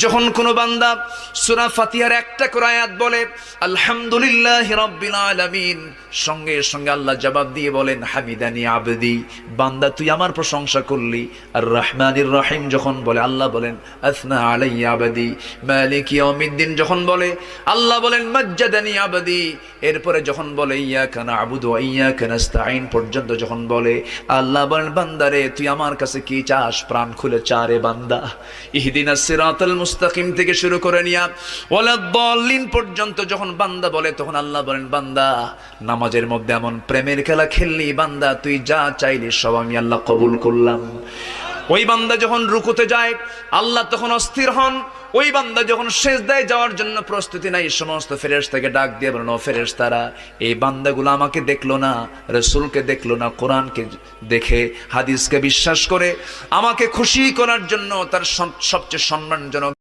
যখন কোনো বান্দা সূরা ফাতিহার একটা করে আয়াত বলে আলহামদুলিল্লাহি রাব্বিল আলামিন, সঙ্গে সঙ্গে আল্লাহ জবাব দিয়ে বলেন হামিদানি আবদি, বান্দা তুই আমার প্রশংসা করলি। আর রহমানির রহিম যখন বলে আল্লাহ বলেন আসনা আলাইয়া আবদি। মালিক ইয়াউমিদ্দিন যখন বলে আল্লাহ বলেন মাজ্জাদানি আবদি। এরপরে যখন বলে ইয়াকা না'বুদু ওয়া ইয়াকা নাস্তাঈন পর্যন্ত যখন বলে আল্লাহ বলেন বান্দারে তুই আমার কাছে কি চাস, প্রাণ খুলে চারে বান্দা। ইহদিনাস সিরাতাল মুস্তাকিম থেকে শুরু করে নিয়া ওয়ালাদ-দাল্লিন পর্যন্ত যখন বান্দা বলে তখন আল্লাহ বলেন বান্দা নামাজের মধ্যে এমন প্রেমের খেলা খেললি বান্দা, তুই যা চাইলি সব আমি আল্লাহ কবুল করলাম। ওই বান্দা যখন রুকুতে যায় আল্লাহ তখন অস্থির হন। ওই বান্দা যখন সিজদায় যাওয়ার জন্য প্রস্তুতি নাই, সমস্ত ফেরেশতাকে ডাক দিয়ে বলেন ও ফেরেশতারা, এই বান্দাগুলো আমাকে দেখলো না, রাসূলকে দেখলো না, কোরআনকে দেখে হাদিসকে বিশ্বাস করে আমাকে খুশি করার জন্য তার সবচেয়ে সম্মানজনক